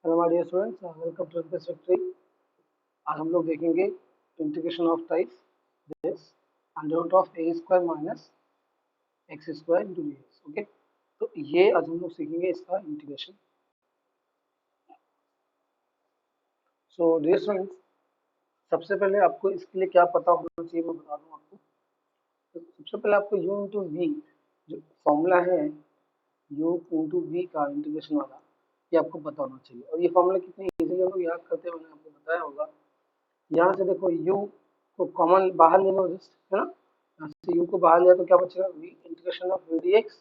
Hello my dear students, welcome to this factory. आज हम लोग देखेंगे integration of types this under root of a square minus x square into d x. Okay, तो ये आज हम लोग सीखेंगे इसका इंटीग्रेशन। सो डियर स्टूडेंट्स, सबसे पहले आपको इसके लिए क्या पता होना चाहिए मैं बता दूं आपको। तो सबसे पहले आपको u इंटू वी जो फॉर्मूला है, u इंटू वी का इंटीग्रेशन वाला, ये आपको पता होना चाहिए। और ये फॉर्मूला कितनी इजीली हम लोग याद करते हैं मैंने आपको बताया होगा। यहाँ से देखो u को कॉमन बाहर ले लो, जस्ट है ना। यहाँ से u को बाहर लिया तो क्या बचेगा, v integration of v d x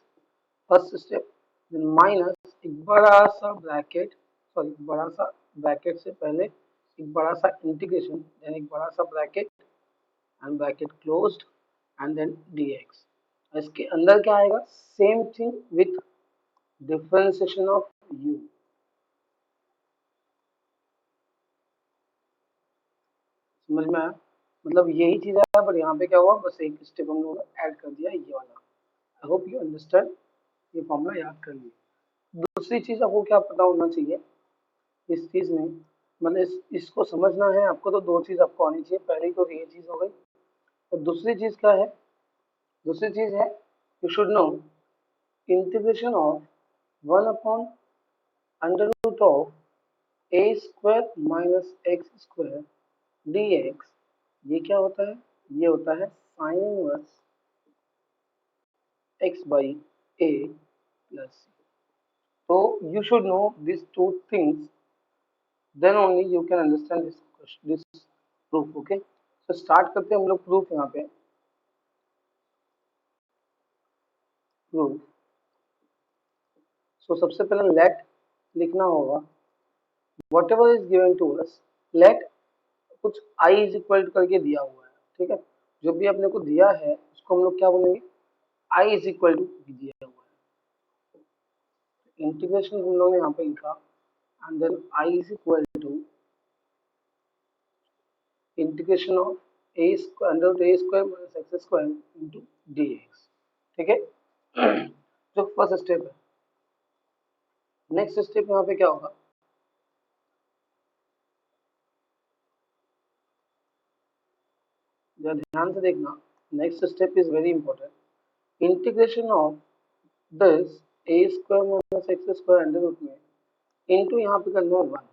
first step, then minus एक बड़ा सा ब्रैकेट, सॉरी बड़ा सा ब्रैकेट से पहले एक बड़ा सा इंटीग्रेशन, देन एक बड़ा सा bracket and bracket closed and then dx। इसके अंदर क्या आएगा, same thing with differentiation of u। समझ में आया, मतलब यही चीज है, पर यहाँ पे क्या हुआ, बस एक स्टेप हम लोग ऐड कर दिया ये वाला। आई होप यू अंडरस्टैंड, ये फॉर्मूला याद कर लिए। दूसरी चीज आपको क्या पता होना चाहिए इस चीज में, मतलब इसको समझना है आपको, तो दो चीज आपको आनी चाहिए। पहली तो ये चीज हो गई, और दूसरी चीज क्या है, दूसरी चीज है you should know integration of 1 upon under root of a square minus x square d x. ये क्या होता है, ये होता है sine inverse x by a plus c. So you should know these two things, then only you can understand this question, this proof. Okay, so start करते हैं हम लोग proof। यहाँ पे proof, so सबसे पहले let लिखना होगा, whatever is given to us, let कुछ I is equal to करके दिया हुआ है, ठीक है। जो भी आपने को दिया है उसको हम लोग क्या बोलेंगे, I is equal to दिया हुआ है। इंटीग्रेशन हम लोग ने यहाँ पे लिखा and then I is equal to integration of a square under root a square minus x square into d x, ठीक है। जो फर्स्ट स्टेप है। नेक्स्ट स्टेप यहाँ पे क्या होगा, जरा ध्यान से देखना। Next step is very important. Integration of this a square minus x square under root में इंटू यहाँ पे करना है 1,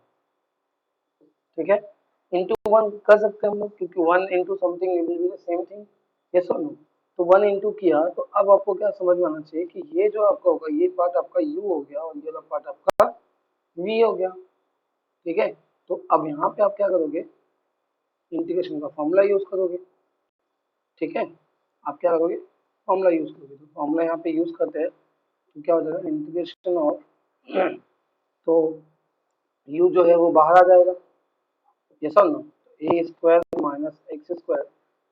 ठीक है। इंटू 1 कर सकते हैं हम लोग, क्योंकि 1 into something will be the same thing, yes और नो। तो 1 इंटू किया, तो अब आपको क्या समझ में आना चाहिए कि ये जो आपका होगा, ये पार्ट आपका u हो गया और ये वाला पार्ट आपका v हो गया, ठीक है। तो अब यहाँ पे आप क्या करोगे, इंटीग्रेशन का फॉर्मूला यूज करोगे, ठीक है। आप क्या करोगे, फॉर्मूला यूज करोगे। तो फॉर्मूला यहाँ पे यूज करते हैं तो क्या हो जाएगा, इंटीग्रेशन ऑफ तो u जो है वो बाहर आ जाएगा, यस और नो। ए स्क्वायर माइनस एक्स स्क्वायर,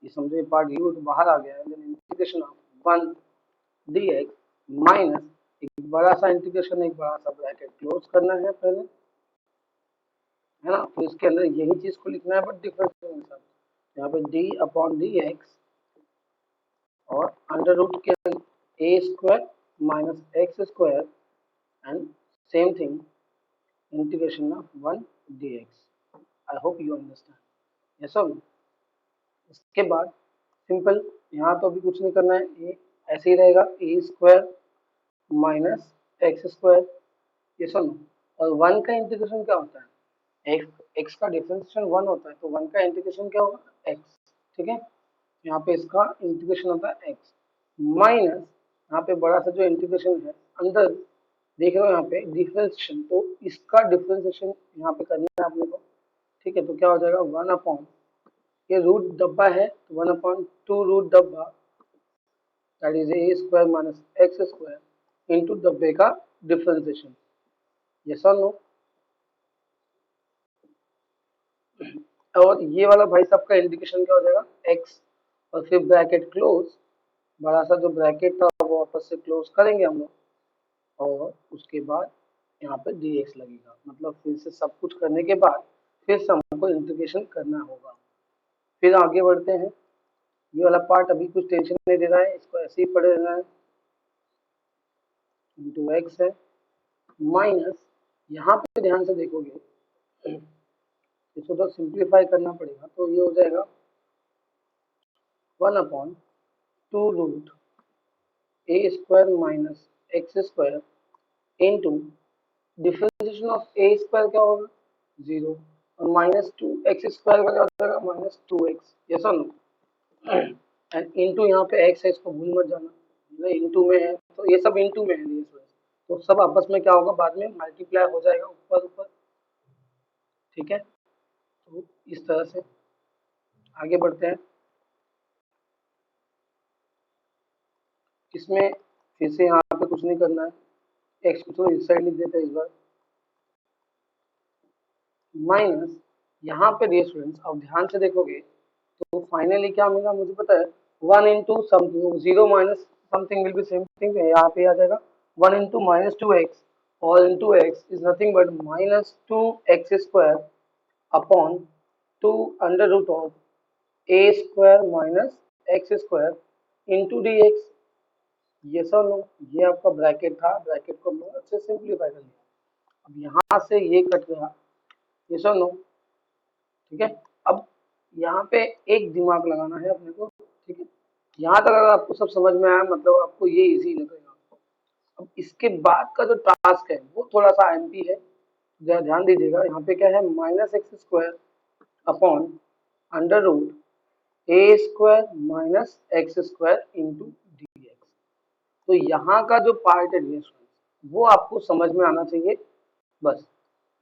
ये समझो ये पार्ट u तो बाहर आ गया है, then integration of 1 dx minus एक बड़ा सा इंटीग्रेशन, एक बड़ा सा ब्रैकेट क्लोज करना है पहले, है ना। तो इसके अंदर यही चीज को लिखना है बट डिफरेंस के साथ। यहाँ पे d अपॉन डी एक्स और अंडर रूट के a square minus x square and same thing integration of 1 dx। I hope you understand, yes और नो। इसके बाद सिंपल, यहाँ तो अभी कुछ नहीं करना है, ये ऐसे ही रहेगा, a square minus x square, yes और नो। और 1 का इंटीग्रेशन क्या होता है, x का डिफरेंशिएशन 1 होता है, तो 1 का इंटीग्रेशन क्या होगा, x, ठीक है। यहाँ पे इसका इंटीग्रेशन होता है x माइनस, यहाँ पे बड़ा सा जो इंटीग्रेशन है अंदर देख रहे हो यहाँ पे डिफरेंशिएशन, तो इसका डिफरेंशिएशन यहाँ पे करना है आपने को, ठीक है। तो क्या हो जाएगा, 1 अपॉन, ये रूट डब्बा है तो 1 अपॉन 2 रूट डब्बा, that is a square minus x square into डब्बे का डिफरेंशिएशन, यस और नो। और ये वाला भाई साहब का इंडिकेशन क्या हो जाएगा, x, और फिर ब्रैकेट क्लोज, बड़ा सा जो ब्रैकेट था वो वापस से क्लोज करेंगे हम लोग, और उसके बाद यहाँ पे dx लगेगा। मतलब फिर से सब कुछ करने के बाद फिर से हमको इंटीग्रेशन करना होगा। फिर आगे बढ़ते हैं, ये वाला पार्ट अभी कुछ टेंशन नहीं दे रहा है, इसको ऐसे ही पढ़े रहना है। इंटू एक्स है माइनस यहाँ पे ध्यान से देखोगे इसको तो सिंप्लीफाई करना पड़ेगा, तो ये हो जाएगा 1/2 root a square minus x square into differentiation of a square क्या होगा 0 और -2 x स्क्वायर का क्या हो जाएगा -2x, यस और नो। एंड इंटू यहाँ पे x है, इसको भूल मत जाना, ये इंटू में है तो ये सब इंटू में है ये सब। तो सब आपस में क्या होगा बाद में मल्टीप्लाई हो जाएगा ऊपर ऊपर, ठीक है। तो इस तरह से आगे बढ़ते हैं। इसमें फिर से यहाँ पे कुछ नहीं करना है, एक्स को इस साइड लिख देते हैं इस बार, माइनस यहाँ पे डियर स्टूडेंट्स अब ध्यान से देखोगे तो फाइनली क्या मिला मुझे पता है, 1 into something 0 minus something will be same thing, यहाँ पे आ जाएगा 1 इंटू -2x और into x is nothing but -2x² upon 2 under root of a square minus x square into d x, ये सब नो, ये आपका ब्रैकेट था, ब्रैकेट को हमने अच्छे से सिंप्लीफाई कर लिया। अब यहाँ से ये कट गया, ये सब नो, ठीक है। अब यहाँ पे एक दिमाग लगाना है अपने को, ठीक है। यहाँ तक अगर आपको सब समझ में आया मतलब आपको ये इजी लगेगा। अब इसके बाद का जो टास्क है वो थोड़ा सा एमपी है, जरा ध्यान दीजिएगा। यहाँ पे क्या है -x² upon under root a² minus x² into d x. तो यहाँ का जो पार्ट है वो आपको समझ में आना चाहिए बस।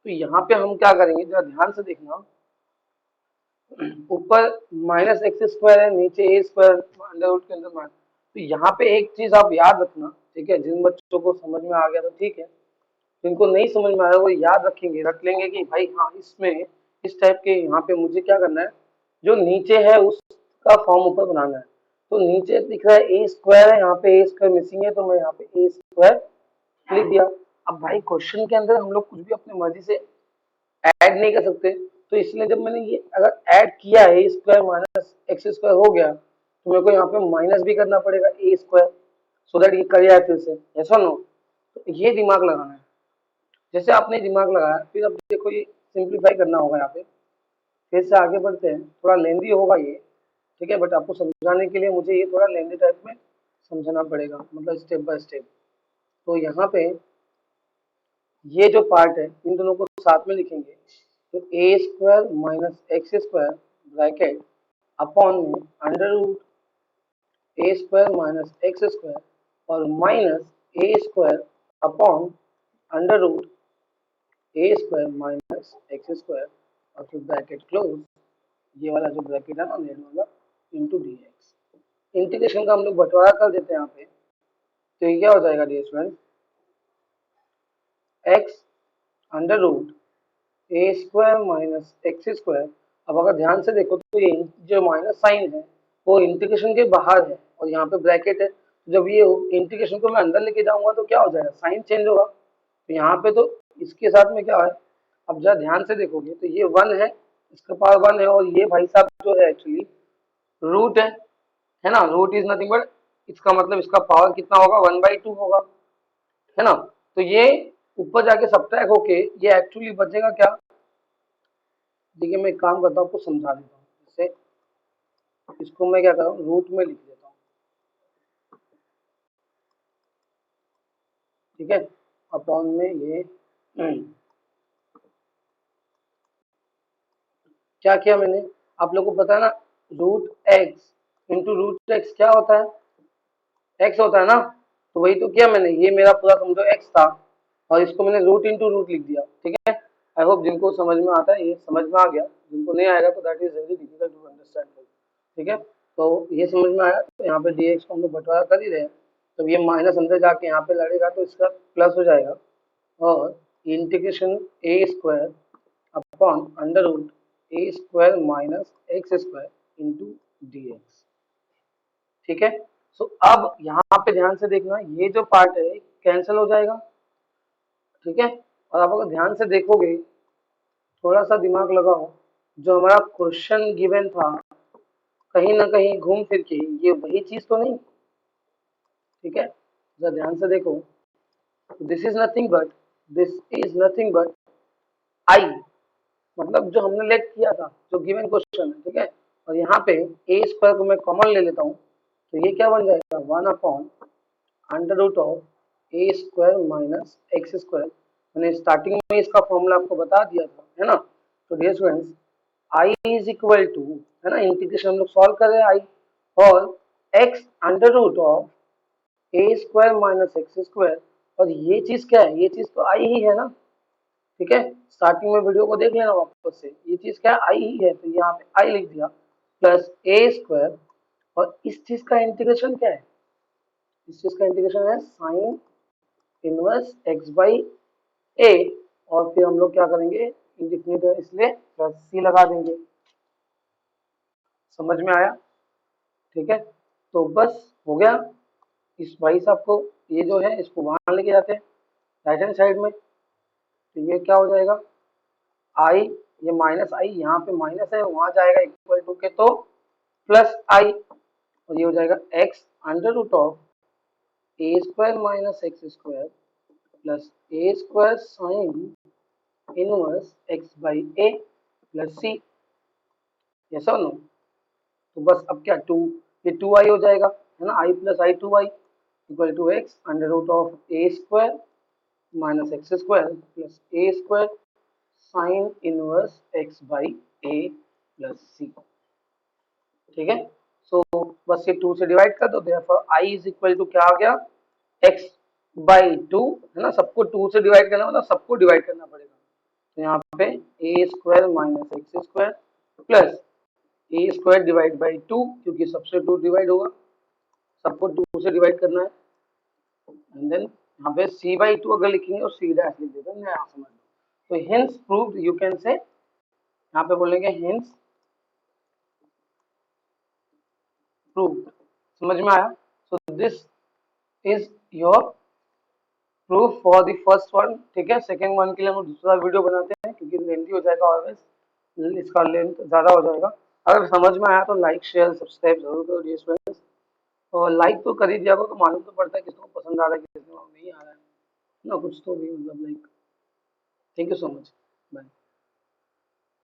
तो यहाँ पे हम क्या करेंगे जरा ध्यान से देखना, ऊपर -x² है, नीचे a² अंडर रूट के अंदर माइनस। तो यहाँ पे एक चीज आप याद रखना, ठीक है, जिन बच्चों को समझ में आ गया तो ठीक है, जिनको नहीं समझ में आया वो याद रखेंगे, रख लेंगे कि भाई हाँ इसमें इस टाइप के यहाँ पे मुझे क्या करना है, जो नीचे है उसका फॉर्म ऊपर बनाना है। तो नीचे दिख रहा है a² है, यहाँ पे a² मिसिंग है तो मैं यहाँ पे a² लिख दिया। अब भाई क्वेश्चन के अंदर हम लोग कुछ भी अपनी मर्जी से ऐड नहीं कर सकते, तो इसलिए जब मैंने ये अगर ऐड किया है a² माइनस x² हो गया तो मेरे को यहाँ पे माइनस भी करना पड़ेगा a² सो दैट ये कर जाए फिर से, ऐसा नो। तो ये दिमाग लगाना है, जैसे आपने दिमाग लगाया फिर अब देखो ये सिंप्लीफाई करना होगा। यहाँ पे फिर से आगे बढ़ते हैं, थोड़ा लेंदी होगा ये, ठीक है, बट आपको समझाने के लिए मुझे ये थोड़ा लेंदी टाइप में समझाना पड़ेगा, मतलब स्टेप बाय स्टेप। तो यहाँ पे ये जो पार्ट है इन दोनों को साथ में लिखेंगे, तो a² minus x² bracket upon में under root a² minus x² और minus a² upon under root a² minus x² और फिर ब्रैकेट क्लोज, ये वाला जो ब्रैकेट है ना नेट वाला, इंटू डी एक्स। इंटीग्रेशन का हम लोग बंटवारा कर देते हैं यहाँ पे, तो ये क्या हो जाएगा dear student, x under root a² minus x²। अब अगर ध्यान से देखो तो ये जो माइनस साइन है वो इंटीग्रेशन के बाहर है और यहाँ पे ब्रैकेट है, जब ये इंटीग्रेशन को मैं अंदर लेके जाऊंगा तो क्या हो जाएगा, साइन चेंज होगा। तो यहाँ पे तो इसके साथ में क्या है, अब जरा ध्यान से देखोगे तो ये 1 है, इसका पावर 1 है और ये भाई साहब जो है एक्चुअली रूट है ना, रूट इज नथिंग बट इसका मतलब इसका पावर कितना होगा 1/2 होगा, है ना। तो ये ऊपर जाके सब्ट्रैक्ट होके ये एक्चुअली बचेगा क्या, देखिए मैं एक काम करता हूँ आपको समझा देता हूँ, जैसे इसको मैं क्या कर रहा हूँ रूट में लिख देता हूँ, ठीक है, अपॉन में ये क्या किया मैंने, आप लोगों को पता है ना root x into root x क्या होता है, एक्स होता है ना। तो वही तो किया मैंने, ये मेरा पूरा समझो एक्स था और इसको मैंने रूट इंटू रूट लिख दिया, ठीक है। आई होप जिनको समझ में आता है ये समझ में आ गया, जिनको नहीं आएगा तो that is very difficult to understand, ठीक है। तो ये समझ में आया, तो यहाँ पे डी एक्स को हम लोग बंटवारा कर ही रहे हैं, तो ये माइनस अंदर जाके यहाँ पे लड़ेगा तो इसका प्लस हो जाएगा और integration a² upon under root a² minus x² into d x, ठीक है। सो अब यहाँ पे ध्यान से देखना, ये जो पार्ट है कैंसिल हो जाएगा, ठीक है। और आप अगर ध्यान से देखोगे, थोड़ा सा दिमाग लगाओ, जो हमारा क्वेश्चन गिवन था कहीं ना कहीं घूम फिर के ये वही चीज तो नहीं, ठीक है। जरा ध्यान से देखो, this is nothing but this is nothing but I, मतलब जो हमने लेट किया था, जो गिवन क्वेश्चन है, ठीक है। और यहाँ पे ए स्क्वायर को मैं कॉमन ले लेता हूँ, तो ये क्या बन जाएगा, 1/√ऑफ ए स्क्वायर माइनस एक्स स्क्वायर। मैंने स्टार्टिंग में इसका फॉर्मूला आपको बता दिया था, है ना। तो dear students, I is equal to, है ना, इंटीग्रेशन हम लोग सॉल्व कर रहे हैं आई, और x√ऑफ a square minus x square. और ये चीज क्या है, ये चीज तो आई ही है ना, ठीक है। स्टार्टिंग में वीडियो को देख लेना वापस से, ये चीज क्या है, आई ही है, तो यहाँ पे आई लिख दिया प्लस ए स्क्वायर। और इस चीज का इंटीग्रेशन क्या है, इस चीज का इंटीग्रेशन है साइन इनवर्स एक्स बाई ए। और फिर हम लोग क्या करेंगे, इंडिफिनिट है इसलिए प्लस सी लगा देंगे। समझ में आया, ठीक है। तो बस हो गया। इस भाई साहब को, ये जो है इसको वहां लेके जाते हैं राइट हैंड साइड में, तो ये क्या हो जाएगा, आई, ये माइनस आई, यहाँ पे माइनस है, वहां जाएगा इक्वल टू के तो प्लस आई। और ये हो जाएगा x√ऑफ a square minus x square plus a square sine inverse x by a plus c. ऐसा नो, तो बस अब क्या, टू, ये 2i हो जाएगा, है ना, i प्लस आई 2i इक्वल टू x√ऑफ a square minus x square plus a square sine inverse x by a plus c, ठीक है। सो बस ये 2 से डिवाइड कर दो, therefore i is equal to क्या आ गया, x बाई 2, है ना, सबको 2 से डिवाइड करना, मतलब सबको डिवाइड करना पड़ेगा। तो यहाँ पे a square minus x square plus a square divide by 2, क्योंकि सबसे 2 डिवाइड होगा, सबको 2 से डिवाइड करना है। एंड देन यहाँ पे c बाई 2 अगर लिखेंगे और c डैश लिख देते हैं, यहाँ समझ लो। तो hints proved, you can say, यहाँ पे बोलेंगे हिंस प्रूव्ड। समझ में आया। So this is your proof for the first one, ठीक है। सेकंड वन के लिए हम दूसरा वीडियो बनाते हैं, क्योंकि लेंथी हो जाएगा, ऑलवेज इसका लेंथ ज़्यादा हो जाएगा। अगर समझ में आया तो लाइक शेयर सब्सक्राइब जरूर करो डियर फ्रेंड्स, और लाइक तो कर ही दिया तो मालूम तो पड़ता है किसको पसंद आ रहा है किसको नहीं आ रहा है ना, कुछ तो भी मतलब like. Thank you so much, bye.